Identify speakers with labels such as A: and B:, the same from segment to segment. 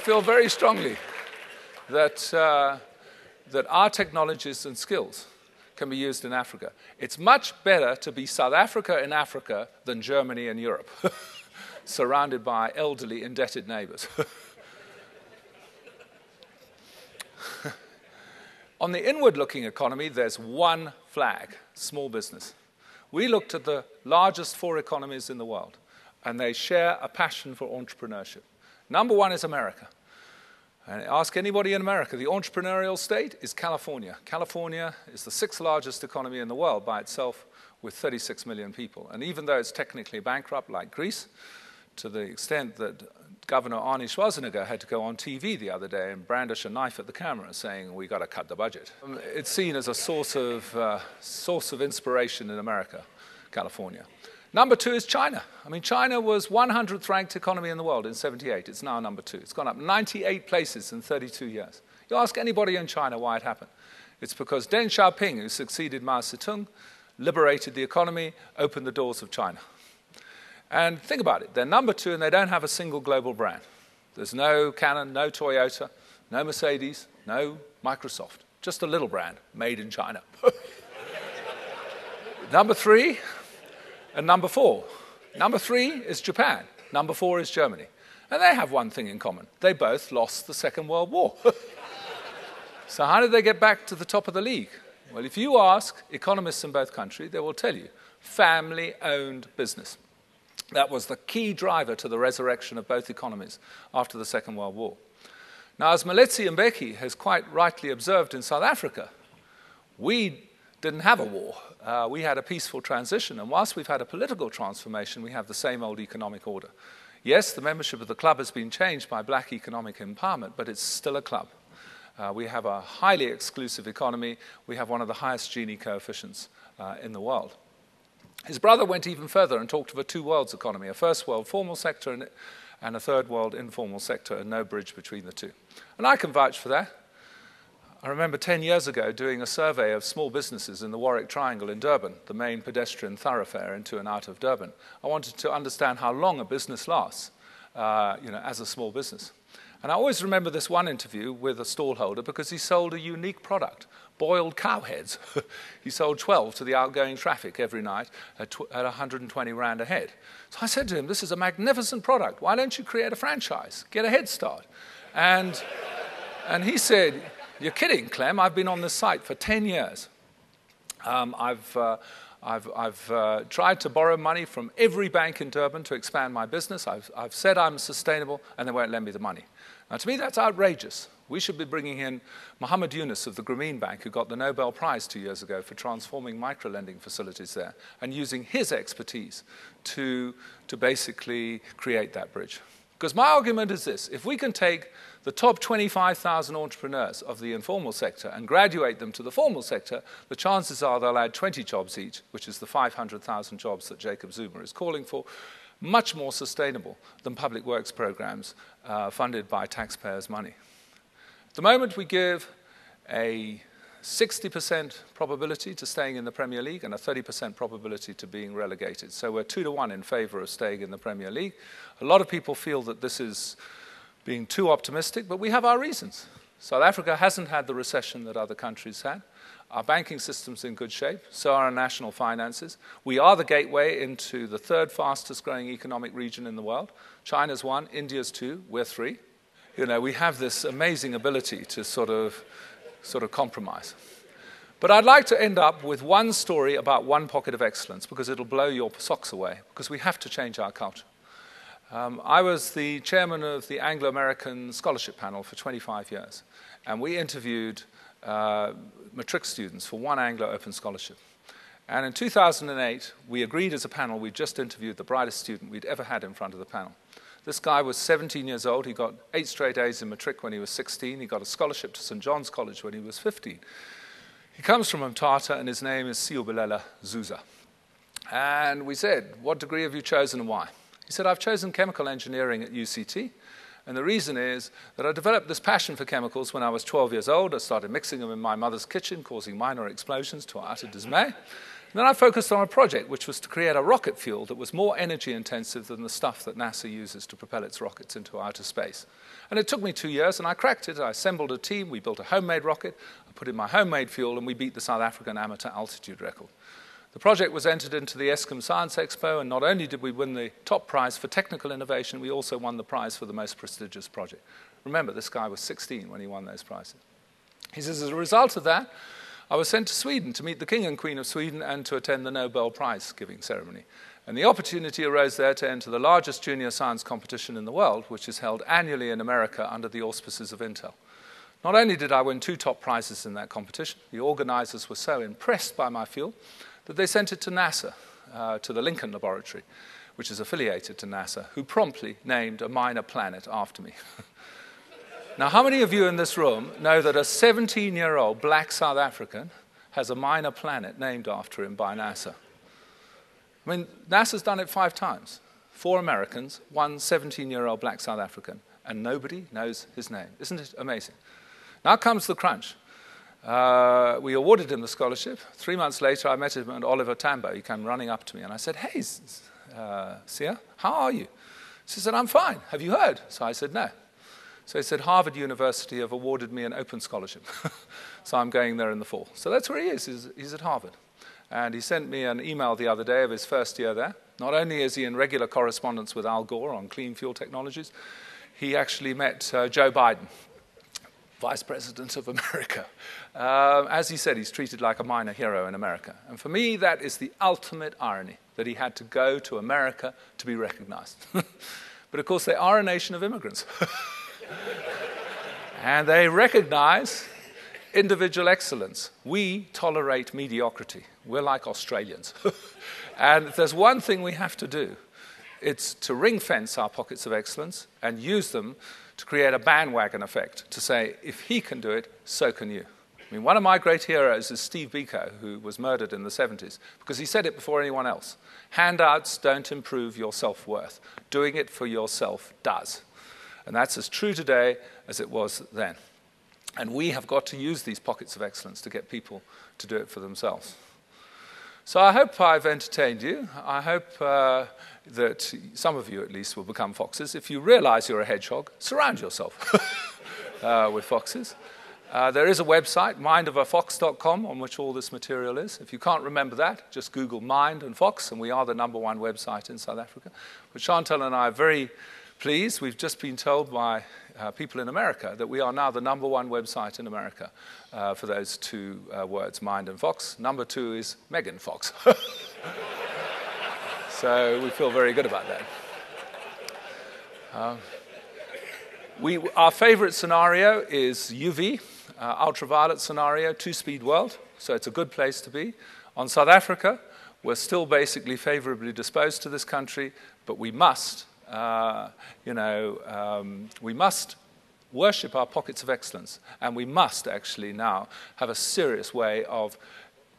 A: feel very strongly that, that our technologies and skills can be used in Africa. It's much better to be South Africa in Africa than Germany in Europe, surrounded by elderly, indebted neighbors. On the inward-looking economy, there's one flag, small business. We looked at the largest 4 economies in the world, and they share a passion for entrepreneurship. Number 1 is America. And ask anybody in America, the entrepreneurial state is California. California is the 6th largest economy in the world by itself, with 36 million people. And even though it's technically bankrupt like Greece, to the extent that Governor Arnie Schwarzenegger had to go on TV the other day and brandish a knife at the camera saying, we got to cut the budget. It's seen as a source of inspiration in America, California. Number 2 is China. I mean, China was 100th ranked economy in the world in '78. It's now number 2. It's gone up 98 places in 32 years. You ask anybody in China why it happened. It's because Deng Xiaoping, who succeeded Mao Zedong, liberated the economy, opened the doors of China. And think about it. They're number 2, and they don't have a single global brand. There's no Canon, no Toyota, no Mercedes, no Microsoft. Just a little brand made in China. Number 3 and number 4. Number 3 is Japan. Number 4 is Germany. And they have one thing in common. They both lost the Second World War. So how did they get back to the top of the league? Well, if you ask economists in both countries, they will tell you, family-owned business. That was the key driver to the resurrection of both economies after the Second World War. Now, as Maletsi Mbeki has quite rightly observed in South Africa, we didn't have a war. We had a peaceful transition, and whilst we've had a political transformation, we have the same old economic order. Yes, the membership of the club has been changed by black economic empowerment, but it's still a club. We have a highly exclusive economy. We have one of the highest Gini coefficients in the world. His brother went even further and talked of a 2 worlds economy, a first world formal sector and a third world informal sector, and no bridge between the two. And I can vouch for that. I remember 10 years ago doing a survey of small businesses in the Warwick Triangle in Durban, the main pedestrian thoroughfare into and out of Durban. I wanted to understand how long a business lasts, as a small business. And I always remember this one interview with a stallholder because he sold a unique product, boiled cow heads. He sold 12 to the outgoing traffic every night at 120 Rand a head. So I said to him, this is a magnificent product. Why don't you create a franchise? Get a head start. And he said, you're kidding, Clem. I've been on this site for 10 years. I've tried to borrow money from every bank in Durban to expand my business. I've said I'm sustainable, and they won't lend me the money. Now, to me, that's outrageous. We should be bringing in Mohammed Yunus of the Grameen Bank, who got the Nobel Prize 2 years ago for transforming micro-lending facilities there, and using his expertise to basically create that bridge. Because my argument is this: if we can take the top 25,000 entrepreneurs of the informal sector and graduate them to the formal sector, the chances are they'll add 20 jobs each, which is the 500,000 jobs that Jacob Zuma is calling for, much more sustainable than public works programs funded by taxpayers' money. At the moment, we give a 60% probability to staying in the Premier League and a 30% probability to being relegated. So we're 2-1 in favor of staying in the Premier League. A lot of people feel that this is being too optimistic, but we have our reasons. South Africa hasn't had the recession that other countries had. Our banking system's in good shape, so are our national finances. We are the gateway into the 3rd fastest growing economic region in the world. China's 1, India's 2, we're 3. We have this amazing ability to sort of compromise. But I'd like to end up with one story about one pocket of excellence, because it'll blow your socks away, because we have to change our culture. I was the chairman of the Anglo-American Scholarship Panel for 25 years, and we interviewed matric students for one Anglo Open Scholarship. And in 2008, we agreed as a panel, we just interviewed the brightest student we'd ever had in front of the panel. This guy was 17 years old. He got 8 straight A's in matric when he was 16. He got a scholarship to St. John's College when he was 15. He comes from Mthatha, and his name is Siubelela Zuza. And we said, what degree have you chosen and why? He said, I've chosen chemical engineering at UCT, and the reason is that I developed this passion for chemicals when I was 12 years old. I started mixing them in my mother's kitchen, causing minor explosions to our utter dismay. Then I focused on a project which was to create a rocket fuel that was more energy intensive than the stuff that NASA uses to propel its rockets into outer space. And it took me 2 years, and I cracked it. I assembled a team. We built a homemade rocket. I put in my homemade fuel, and we beat the South African amateur altitude record. The project was entered into the Eskom Science Expo, and not only did we win the top prize for technical innovation, we also won the prize for the most prestigious project. Remember, this guy was 16 when he won those prizes. He says, as a result of that, I was sent to Sweden to meet the King and Queen of Sweden and to attend the Nobel Prize-giving ceremony. And the opportunity arose there to enter the largest junior science competition in the world, which is held annually in America under the auspices of Intel. Not only did I win 2 top prizes in that competition, the organizers were so impressed by my fuel that they sent it to NASA, to the Lincoln Laboratory, which is affiliated to NASA, who promptly named a minor planet after me. Now, how many of you in this room know that a 17-year-old black South African has a minor planet named after him by NASA? I mean, NASA's done it 5 times. 4 Americans, 1 17-year-old black South African, and nobody knows his name. Isn't it amazing? Now comes the crunch. We awarded him the scholarship. 3 months later, I met him at Oliver Tambo. He came running up to me, and I said, hey, Sia, how are you? He said, I'm fine. Have you heard? So I said, no. So he said, Harvard University have awarded me an open scholarship. So I'm going there in the fall. So that's where he is. He's at Harvard. And he sent me an email the other day of his first year there. Not only is he in regular correspondence with Al Gore on clean fuel technologies, he actually met Joe Biden, Vice President of America. As he said, he's treated like a minor hero in America. And for me, that is the ultimate irony, that he had to go to America to be recognized. But of course, they are a nation of immigrants. And they recognize individual excellence. We tolerate mediocrity. We're like Australians. And if there's one thing we have to do, it's to ring-fence our pockets of excellence and use them to create a bandwagon effect, to say, if he can do it, so can you. I mean, one of my great heroes is Steve Biko, who was murdered in the 70s, because he said it before anyone else. Handouts don't improve your self-worth. Doing it for yourself does. And that's as true today as it was then. And we have got to use these pockets of excellence to get people to do it for themselves. So I hope I've entertained you. I hope that some of you, at least, will become foxes. If you realize you're a hedgehog, surround yourself with foxes. There is a website, mindofafox.com, on which all this material is. If you can't remember that, just Google Mind and Fox, and we are the #1 website in South Africa. But Chantal and I are very pleased. We've just been told by people in America that we are now the #1 website in America for those 2 words, Mind and Fox. Number 2 is Megan Fox. So we feel very good about that. Our favorite scenario is UV, ultraviolet scenario, 2-speed world. So it's a good place to be. On South Africa, we're still basically favorably disposed to this country, but we must we must worship our pockets of excellence, and we must actually now have a serious way of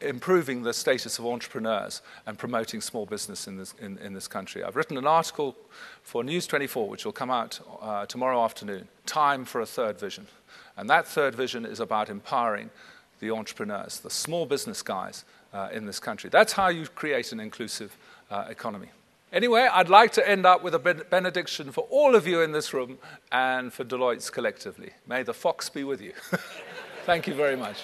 A: improving the status of entrepreneurs and promoting small business in this country. I've written an article for News 24, which will come out tomorrow afternoon, Time for a Third Vision. And that third vision is about empowering the entrepreneurs, the small business guys in this country. That's how you create an inclusive economy. Anyway, I'd like to end up with a benediction for all of you in this room and for Deloitte's collectively. May the fox be with you. Thank you very much.